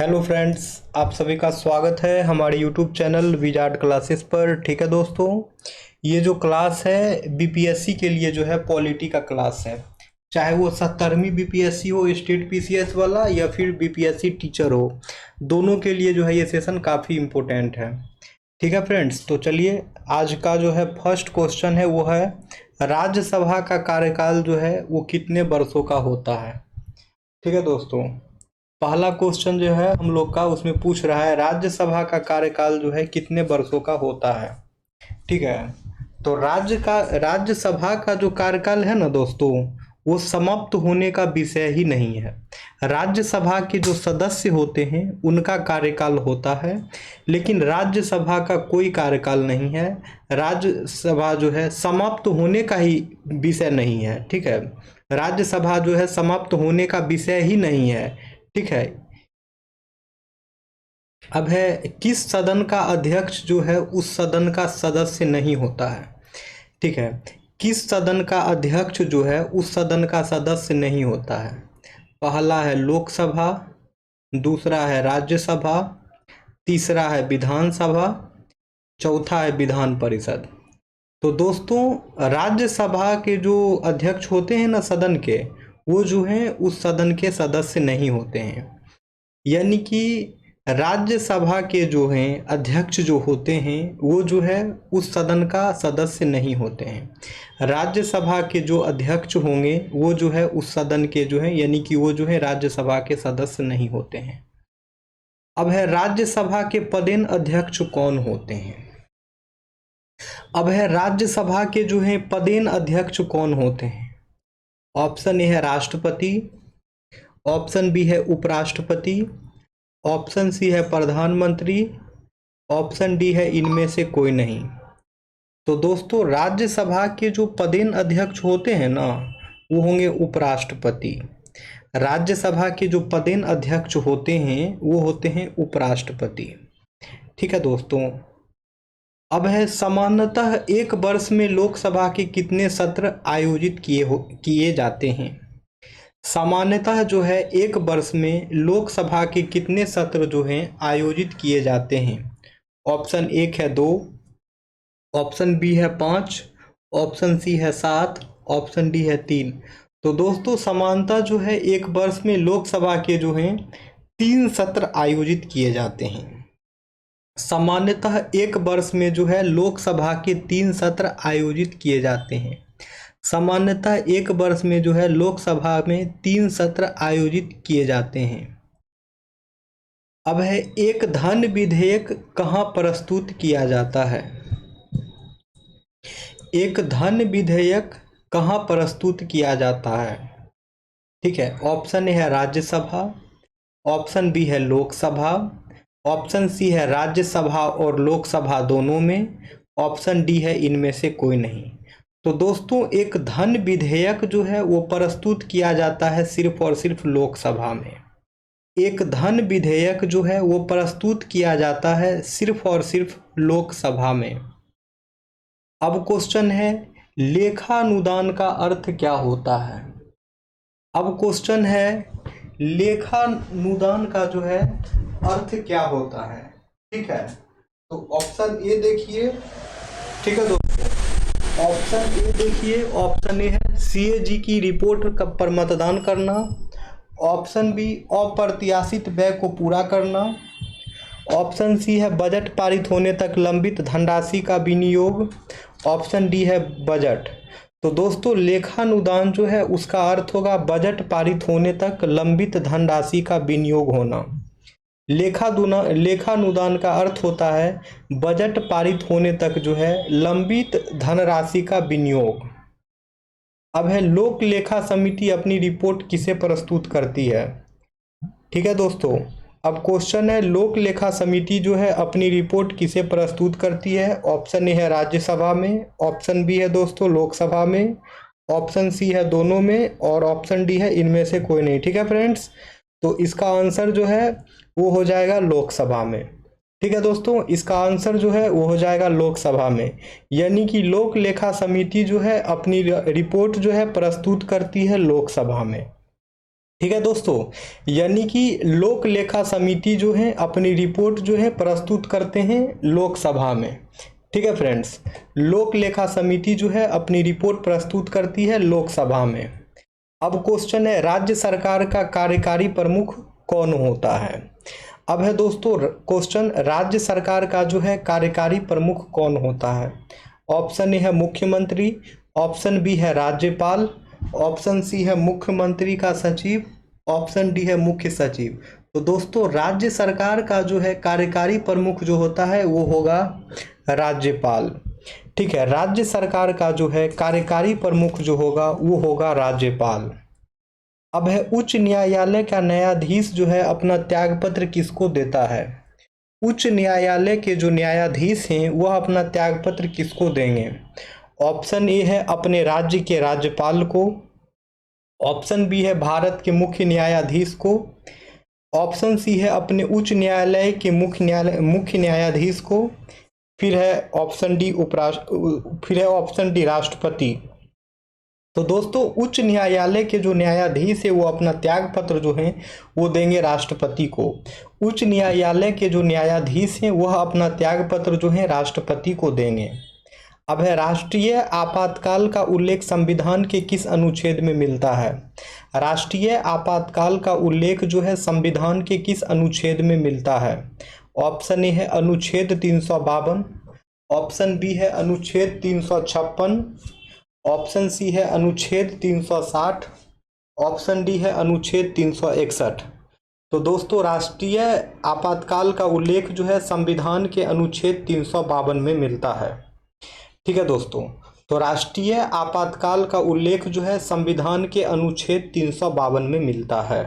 Hello friends, आप सभी का स्वागत है हमारे यूट्यूब चैनल विजार्ड क्लासेस पर। ठीक है दोस्तों, ये जो क्लास है बीपीएससी के लिए जो है पॉलिटी का क्लास है। चाहे वो 70वीं बीपीएससी हो स्टेट पीसीएस वाला या फिर बीपीएससी टीचर हो, दोनों के लिए जो है ये सेशन काफ़ी इम्पोर्टेंट है। ठीक है फ्रेंड्स, तो चलिए आज का जो है फर्स्ट क्वेश्चन है वो है राज्यसभा का कार्यकाल जो है वो कितने वर्षों का होता है। ठीक है दोस्तों, पहला क्वेश्चन जो है हम लोग का उसमें पूछ रहा है राज्यसभा का कार्यकाल जो है कितने वर्षों का होता है। ठीक है, तो राज्यसभा का जो कार्यकाल है ना दोस्तों, वो समाप्त होने का विषय ही नहीं है। राज्यसभा के जो सदस्य होते हैं उनका कार्यकाल होता है, लेकिन राज्यसभा का कोई कार्यकाल नहीं है। राज्यसभा जो है समाप्त होने का ही विषय नहीं है। ठीक है, राज्यसभा जो है समाप्त होने का विषय ही नहीं है। ठीक है, अब है किस सदन का अध्यक्ष जो है उस सदन का सदस्य नहीं होता है। ठीक है, किस सदन का अध्यक्ष जो है उस सदन का सदस्य नहीं होता है। पहला है लोकसभा, दूसरा है राज्यसभा, तीसरा है विधानसभा, चौथा है विधान परिषद। तो दोस्तों राज्यसभा के जो अध्यक्ष होते हैं ना सदन के, वो जो हैं उस सदन के सदस्य नहीं होते हैं। यानी कि राज्यसभा के जो हैं अध्यक्ष जो होते हैं वो जो है उस सदन का सदस्य नहीं होते हैं। राज्यसभा के जो अध्यक्ष होंगे वो जो है उस सदन के जो है यानी कि वो जो है राज्यसभा के सदस्य नहीं होते हैं। अब है राज्यसभा के पदेन अध्यक्ष कौन होते हैं। अब है राज्यसभा के जो है पदेन अध्यक्ष कौन होते हैं। ऑप्शन ए है राष्ट्रपति, ऑप्शन बी है उपराष्ट्रपति, ऑप्शन सी है प्रधानमंत्री, ऑप्शन डी है इनमें से कोई नहीं। तो दोस्तों राज्यसभा के जो पदेन अध्यक्ष होते हैं ना वो होंगे उपराष्ट्रपति। राज्यसभा के जो पदेन अध्यक्ष होते हैं वो होते हैं उपराष्ट्रपति। ठीक है दोस्तों, अब है सामान्यतः एक वर्ष में लोकसभा के कितने सत्र आयोजित किए जाते हैं। सामान्यतः जो है एक वर्ष में लोकसभा के कितने सत्र जो हैं आयोजित किए जाते हैं। ऑप्शन एक है 2, ऑप्शन बी है 5, ऑप्शन सी है 7, ऑप्शन डी है 3। तो दोस्तों समानता जो है एक वर्ष में लोकसभा के जो हैं 3 सत्र आयोजित किए जाते हैं। सामान्यतः एक वर्ष में जो है लोकसभा के 3 सत्र आयोजित किए जाते हैं। सामान्यतः एक वर्ष में जो है लोकसभा में 3 सत्र आयोजित किए जाते हैं। अब है एक धन विधेयक कहाँ प्रस्तुत किया जाता है। एक धन विधेयक कहाँ प्रस्तुत किया जाता है। ठीक है, ऑप्शन ए है राज्यसभा, ऑप्शन बी है लोकसभा, ऑप्शन सी है राज्यसभा और लोकसभा दोनों में, ऑप्शन डी है इनमें से कोई नहीं। तो दोस्तों एक धन विधेयक जो है वो प्रस्तुत किया जाता है सिर्फ और सिर्फ लोकसभा में। एक धन विधेयक जो है वो प्रस्तुत किया जाता है सिर्फ और सिर्फ लोकसभा में। अब क्वेश्चन है लेखानुदान का अर्थ क्या होता है। अब क्वेश्चन है लेखानुदान का जो है अर्थ क्या होता है। ठीक है, तो ऑप्शन ए देखिए। ठीक है दोस्तों, ऑप्शन ए देखिए, ऑप्शन ए है सीएजी की रिपोर्ट पर मतदान करना, ऑप्शन बी अप्रत्याशित व्यय को पूरा करना, ऑप्शन सी है बजट पारित होने तक लंबित धनराशि का विनियोग, ऑप्शन डी है बजट। तो दोस्तों लेखानुदान जो है उसका अर्थ होगा बजट पारित होने तक लंबित धनराशि का विनियोग होना। लेखानुदान का अर्थ होता है बजट पारित होने तक जो है लंबित धनराशि का विनियोग। अब है लोक लेखा समिति अपनी रिपोर्ट किसे प्रस्तुत करती है। ठीक है दोस्तों, अब क्वेश्चन है लोक लेखा समिति जो है अपनी रिपोर्ट किसे प्रस्तुत करती है। ऑप्शन ए है राज्यसभा में, ऑप्शन बी है दोस्तों लोकसभा में, ऑप्शन सी है दोनों में और ऑप्शन डी है इनमें से कोई नहीं। ठीक है फ्रेंड्स, तो इसका आंसर जो है वो हो जाएगा लोकसभा में। ठीक है दोस्तों, इसका आंसर जो है वो हो जाएगा लोकसभा में। यानी कि लोक लेखा समिति जो है अपनी रिपोर्ट जो है प्रस्तुत करती है लोकसभा में। ठीक है दोस्तों, यानी कि लोक लेखा समिति जो है अपनी रिपोर्ट जो है प्रस्तुत करते हैं लोकसभा में। ठीक है फ्रेंड्स, लोक लेखा समिति जो है अपनी रिपोर्ट प्रस्तुत करती है लोकसभा में। अब क्वेश्चन है, राज्य सरकार का कार्यकारी प्रमुख कौन होता है। अब है दोस्तों क्वेश्चन, राज्य सरकार का जो है कार्यकारी प्रमुख कौन होता है। ऑप्शन ए है मुख्यमंत्री, ऑप्शन बी है राज्यपाल, ऑप्शन सी है मुख्यमंत्री का सचिव, ऑप्शन डी है मुख्य सचिव। तो दोस्तों राज्य सरकार का जो है कार्यकारी प्रमुख जो होता है वो होगा राज्यपाल। ठीक है, राज्य सरकार का जो है कार्यकारी प्रमुख जो होगा वो होगा राज्यपाल। अब है उच्च न्यायालय का न्यायाधीश जो है अपना त्यागपत्र किसको देता है। उच्च न्यायालय के जो न्यायाधीश हैं वह अपना त्यागपत्र किसको देंगे। ऑप्शन ए है अपने राज्य के राज्यपाल को, ऑप्शन बी है भारत के मुख्य न्यायाधीश को, ऑप्शन सी है अपने उच्च न्यायालय के मुख्य न्यायाधीश को, फिर है ऑप्शन डी राष्ट्रपति। तो दोस्तों उच्च न्यायालय के जो न्यायाधीश है वो अपना त्यागपत्र जो है वो देंगे राष्ट्रपति को। उच्च न्यायालय के जो न्यायाधीश हैं वह अपना त्यागपत्र जो है राष्ट्रपति को देंगे। अब है राष्ट्रीय आपातकाल का उल्लेख संविधान के किस अनुच्छेद में मिलता है। राष्ट्रीय आपातकाल का उल्लेख जो है संविधान के किस अनुच्छेद में मिलता है। ऑप्शन ए है अनुच्छेद 352, ऑप्शन बी है अनुच्छेद 356, ऑप्शन सी है अनुच्छेद 360, ऑप्शन डी है अनुच्छेद 361। तो दोस्तों राष्ट्रीय आपातकाल का उल्लेख जो है संविधान के अनुच्छेद 352 में मिलता है। ठीक है दोस्तों, तो राष्ट्रीय आपातकाल का उल्लेख जो है संविधान के अनुच्छेद 352 में मिलता है।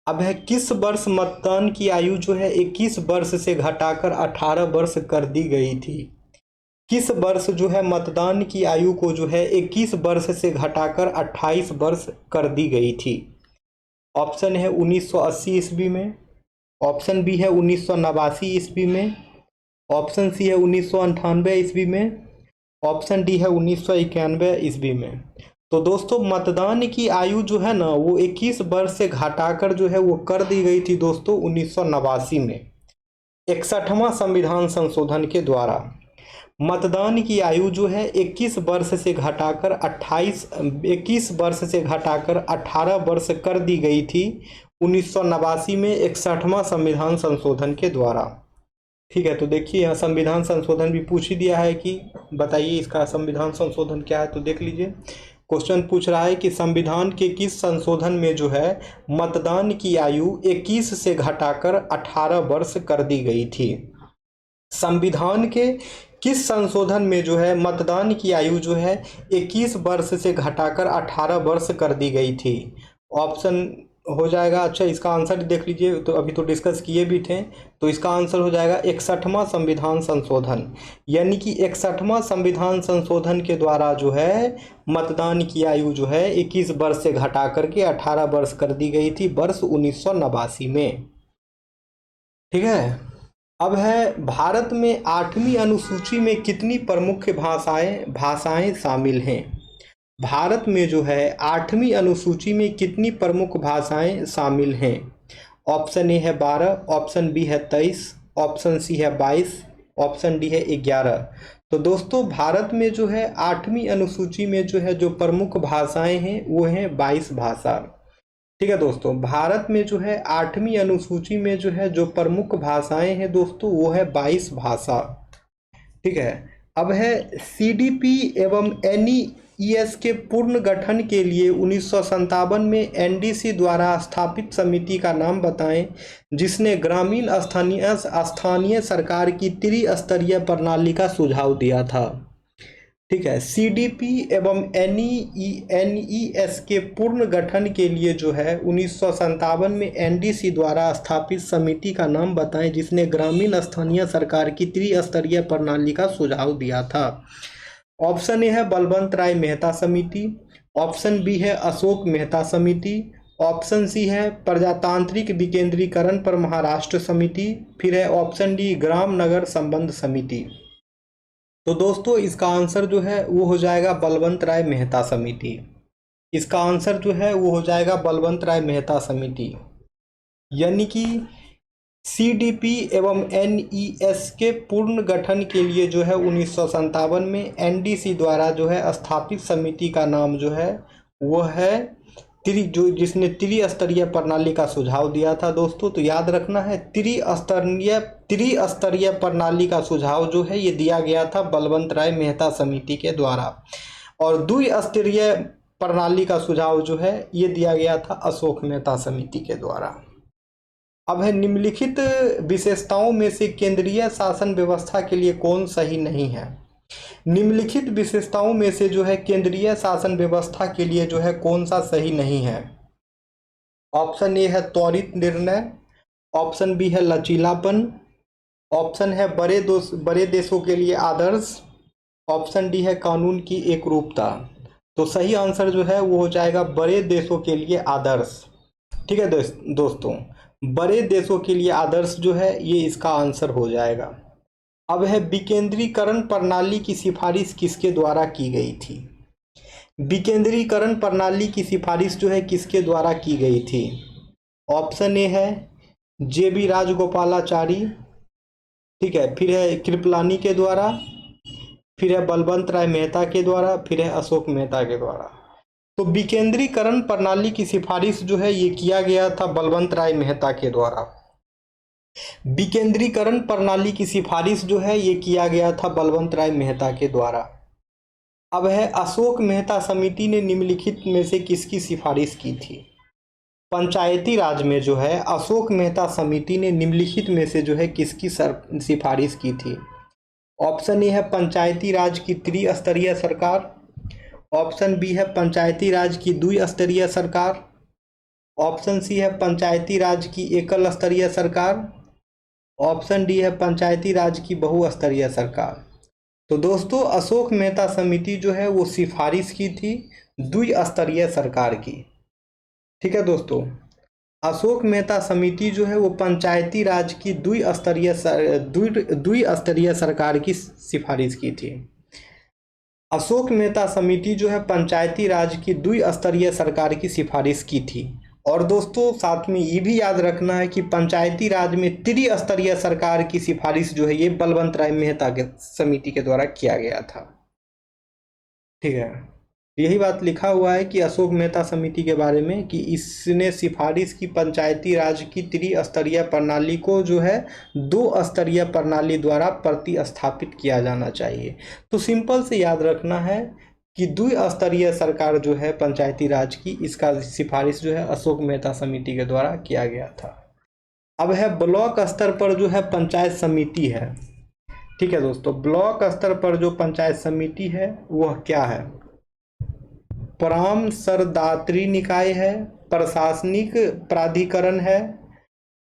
अब है किस वर्ष मतदान की आयु जो है 21 वर्ष से घटाकर 18 वर्ष कर दी गई थी। किस वर्ष जो है मतदान की आयु को जो है 21 वर्ष से घटाकर 28 वर्ष कर दी गई थी। ऑप्शन है 1980 ईस्वी में, ऑप्शन बी है 1989 ईस्वी में, ऑप्शन सी है 1998 ईस्वी में, ऑप्शन डी है 1991 ईस्वी में। तो दोस्तों मतदान की आयु जो है ना वो 21 वर्ष से घटाकर जो है वो कर दी गई थी दोस्तों 1989 में 61वां संविधान संशोधन के द्वारा। मतदान की आयु जो है 21 वर्ष से घटाकर 21 वर्ष से घटाकर 18 वर्ष कर दी गई थी 1989 में 61वां संविधान संशोधन के द्वारा। ठीक है, तो देखिए यहाँ संविधान संशोधन भी पूछ ही दिया है कि बताइए इसका संविधान संशोधन क्या है। तो देख लीजिए क्वेश्चन पूछ रहा है कि संविधान के किस संशोधन में जो है मतदान की आयु 21 से घटाकर 18 वर्ष कर दी गई थी। संविधान के किस संशोधन में जो है मतदान की आयु जो है 21 वर्ष से घटाकर 18 वर्ष कर दी गई थी। ऑप्शन हो जाएगा, अच्छा इसका आंसर देख लीजिए, तो अभी तो डिस्कस किए भी थे, तो इसका आंसर हो जाएगा 61वां संविधान संशोधन। यानी कि 61वां संविधान संशोधन के द्वारा जो है मतदान की आयु जो है 21 वर्ष से घटा करके 18 वर्ष कर दी गई थी वर्ष 1989 में। ठीक है, अब है भारत में 8वीं अनुसूची में कितनी प्रमुख भाषाएं शामिल हैं। भारत में जो है 8वीं अनुसूची में कितनी प्रमुख भाषाएं शामिल हैं। ऑप्शन ए है 12, ऑप्शन बी है 23, ऑप्शन सी है 22, ऑप्शन डी है 11। तो दोस्तों भारत में जो है 8वीं अनुसूची में जो है जो प्रमुख भाषाएं हैं वो हैं 22 भाषा। ठीक है दोस्तों, भारत में जो है 8वीं अनुसूची में जो है जो प्रमुख भाषाएं हैं दोस्तों वो है 22 भाषा। ठीक है, अब है CDP एवं NES के पुनर्गठन गठन के लिए 1957 में NDC द्वारा स्थापित समिति का नाम बताएं जिसने ग्रामीण स्थानीय सरकार की त्रिस्तरीय प्रणाली का सुझाव दिया था। ठीक है, CDP एवं NES के पुनर्गठन के लिए जो है 1957 में NDC द्वारा स्थापित समिति का नाम बताएं जिसने ग्रामीण स्थानीय सरकार की त्रिस्तरीय प्रणाली का सुझाव दिया था। ऑप्शन ए है बलवंत राय मेहता समिति, ऑप्शन बी है अशोक मेहता समिति, ऑप्शन सी है प्रजातांत्रिक विकेंद्रीकरण पर महाराष्ट्र समिति, फिर है ऑप्शन डी ग्राम नगर संबंध समिति। तो दोस्तों इसका आंसर जो है वो हो जाएगा बलवंत राय मेहता समिति। इसका आंसर जो है वो हो जाएगा बलवंत राय मेहता समिति। यानी कि सीडीपी एवं एनईएस के पूर्ण गठन के लिए जो है 1957 में एनडीसी द्वारा जो है स्थापित समिति का नाम जो है वो है जिसने त्रिस्तरीय प्रणाली का सुझाव दिया था दोस्तों। तो याद रखना है, त्रिस्तरीय प्रणाली का सुझाव जो है ये दिया गया था बलवंत राय मेहता समिति के द्वारा, और द्विस्तरीय प्रणाली का सुझाव जो है ये दिया गया था अशोक मेहता समिति के द्वारा। अब है निम्नलिखित विशेषताओं में से केंद्रीय शासन व्यवस्था के लिए कौन सही नहीं है। निम्नलिखित विशेषताओं में से जो है केंद्रीय शासन व्यवस्था के लिए जो है कौन सा सही नहीं है। ऑप्शन ए है त्वरित निर्णय, ऑप्शन बी है लचीलापन, ऑप्शन है बड़े देशों के लिए आदर्श, ऑप्शन डी है कानून की एकरूपता। तो सही आंसर जो है वो हो जाएगा बड़े देशों के लिए आदर्श। ठीक है दोस्तों, बड़े देशों के लिए आदर्श जो है ये इसका आंसर हो जाएगा। अब है विकेंद्रीकरण प्रणाली की सिफारिश किसके द्वारा की गई थी। विकेंद्रीकरण प्रणाली की सिफारिश जो है किसके द्वारा की गई थी। ऑप्शन ए है जेबी राजगोपालाचारी, ठीक है, फिर है कृपलानी के द्वारा, फिर है बलवंत राय मेहता के द्वारा, फिर है अशोक मेहता के द्वारा। तो विकेंद्रीकरण प्रणाली की सिफारिश जो है ये किया गया था बलवंत राय मेहता के द्वारा। विकेंद्रीकरण प्रणाली की सिफारिश जो है ये किया गया था बलवंत राय मेहता के द्वारा। अब है अशोक मेहता समिति ने निम्नलिखित में से किसकी सिफारिश की थी। पंचायती राज में जो है अशोक मेहता समिति ने निम्नलिखित में से जो है किसकी सिफारिश की थी। ऑप्शन ए है पंचायती राज की त्रिस्तरीय सरकार, ऑप्शन बी है पंचायती राज की द्विस्तरीय सरकार, ऑप्शन सी है पंचायती राज की एकल स्तरीय सरकार, ऑप्शन डी है पंचायती राज की बहुस्तरीय सरकार। तो दोस्तों अशोक मेहता समिति जो है वो सिफारिश की थी द्विस्तरीय सरकार की। ठीक है दोस्तों, अशोक मेहता समिति जो है वो पंचायती राज की द्विस्तरीय सरकार की सिफारिश की थी। अशोक मेहता समिति जो है पंचायती राज की द्विस्तरीय सरकार की सिफारिश की थी। और दोस्तों साथ में ये भी याद रखना है कि पंचायती राज में त्रिस्तरीय सरकार की सिफारिश जो है ये बलवंत राय मेहता के समिति के द्वारा किया गया था। ठीक है, यही बात लिखा हुआ है कि अशोक मेहता समिति के बारे में कि इसने सिफारिश की पंचायती राज की त्रिस्तरीय प्रणाली को जो है दो स्तरीय प्रणाली द्वारा प्रतिस्थापित किया जाना चाहिए। तो सिंपल से याद रखना है कि द्विस्तरीय सरकार जो है पंचायती राज की, इसका सिफारिश जो है अशोक मेहता समिति के द्वारा किया गया था। अब है ब्लॉक स्तर पर जो है पंचायत समिति है। ठीक है दोस्तों, ब्लॉक स्तर पर जो पंचायत समिति है वह क्या है। परामर्शदात्री निकाय है, प्रशासनिक प्राधिकरण है,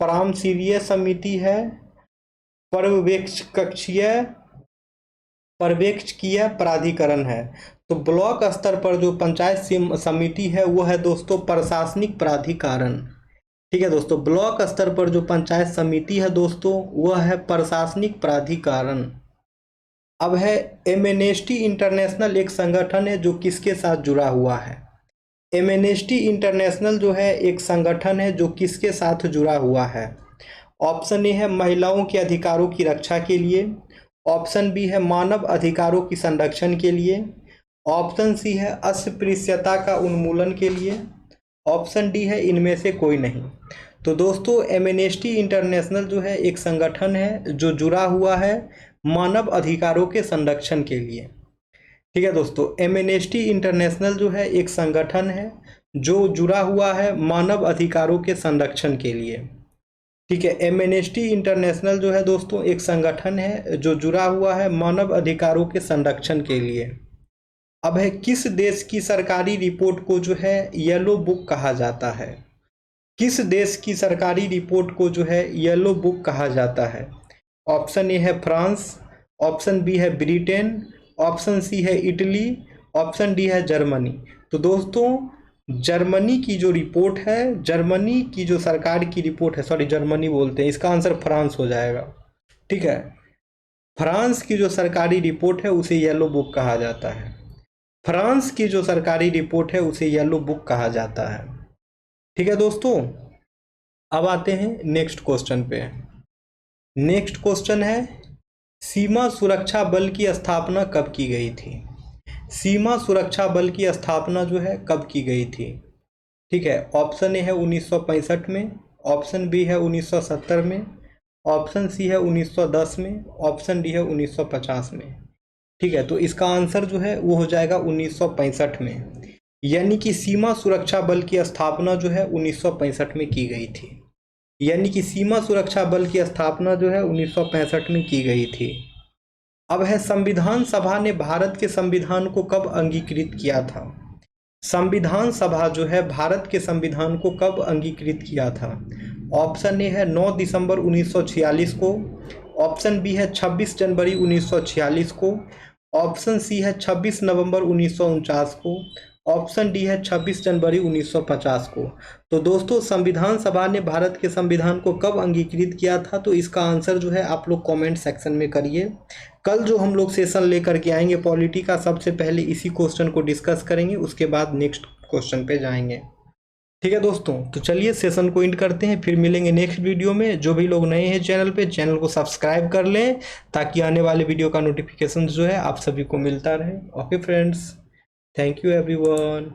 परामर्शीय समिति है, पर्यवेक्षकीय प्राधिकरण है। तो ब्लॉक स्तर पर जो पंचायत समिति है वो है दोस्तों प्रशासनिक प्राधिकरण। ठीक है दोस्तों, ब्लॉक स्तर पर जो पंचायत समिति है दोस्तों वह है प्रशासनिक प्राधिकरण। अब है एमनेस्टी इंटरनेशनल एक संगठन है जो किसके साथ जुड़ा हुआ है। एमनेस्टी इंटरनेशनल जो है एक संगठन है जो किसके साथ जुड़ा हुआ है। ऑप्शन ए है महिलाओं के अधिकारों की रक्षा के लिए, ऑप्शन बी है मानव अधिकारों की संरक्षण के लिए, ऑप्शन सी है अस्पृश्यता का उन्मूलन के लिए, ऑप्शन डी है इनमें से कोई नहीं। तो दोस्तों एमनेस्टी इंटरनेशनल जो है एक संगठन है जो जुड़ा हुआ है मानव अधिकारों के संरक्षण के लिए। ठीक है दोस्तों, एमनेस्टी इंटरनेशनल जो है एक संगठन है जो जुड़ा हुआ है मानव अधिकारों के संरक्षण के लिए। ठीक है, एमनेस्टी इंटरनेशनल जो है दोस्तों एक संगठन है जो जुड़ा हुआ है मानव अधिकारों के संरक्षण के लिए। अब है किस देश की सरकारी रिपोर्ट को जो है येलो बुक कहा जाता है। किस देश की सरकारी रिपोर्ट को जो है येलो बुक कहा जाता है। ऑप्शन ए है फ्रांस, ऑप्शन बी है ब्रिटेन, ऑप्शन सी है इटली, ऑप्शन डी है जर्मनी। तो दोस्तों जर्मनी की जो रिपोर्ट है, जर्मनी की जो सरकार की रिपोर्ट है, सॉरी जर्मनी बोलते हैं, इसका आंसर फ्रांस हो जाएगा। ठीक है, फ्रांस की जो सरकारी रिपोर्ट है उसे येलो बुक कहा जाता है। फ्रांस की जो सरकारी रिपोर्ट है उसे येलो बुक कहा जाता है। ठीक है दोस्तों, अब आते हैं नेक्स्ट क्वेश्चन पे। नेक्स्ट क्वेश्चन है, सीमा सुरक्षा बल की स्थापना कब की गई थी? सीमा सुरक्षा बल की स्थापना जो है कब की गई थी? ठीक है, ऑप्शन ए है 1965 में, ऑप्शन बी है 1970 में, ऑप्शन सी है 1910 में, ऑप्शन डी है 1950 में। ठीक है, तो इसका आंसर जो है वो हो जाएगा 1965 में, यानी कि सीमा सुरक्षा बल की स्थापना जो है 1965 में की गई थी। यानी कि सीमा सुरक्षा बल की स्थापना जो है 1965 में की गई थी। अब है, संविधान सभा ने भारत के संविधान को कब अंगीकृत किया था? संविधान सभा जो है भारत के संविधान को कब अंगीकृत किया था? ऑप्शन ए है 9 दिसंबर 1946 को, ऑप्शन बी है 26 जनवरी 1946 को, ऑप्शन सी है 26 नवंबर 1949 को, ऑप्शन डी है 26 जनवरी 1950 को। तो दोस्तों, संविधान सभा ने भारत के संविधान को कब अंगीकृत किया था? तो इसका आंसर जो है आप लोग कमेंट सेक्शन में करिए। कल जो हम लोग सेशन लेकर के आएंगे पॉलिटी का, सबसे पहले इसी क्वेश्चन को डिस्कस करेंगे, उसके बाद नेक्स्ट क्वेश्चन पे जाएंगे। ठीक है दोस्तों, तो चलिए सेशन को एंड करते हैं, फिर मिलेंगे नेक्स्ट वीडियो में। जो भी लोग नए हैं चैनल पे, चैनल को सब्सक्राइब कर लें ताकि आने वाले वीडियो का नोटिफिकेशन जो है आप सभी को मिलता रहे। Okay friends, thank you everyone.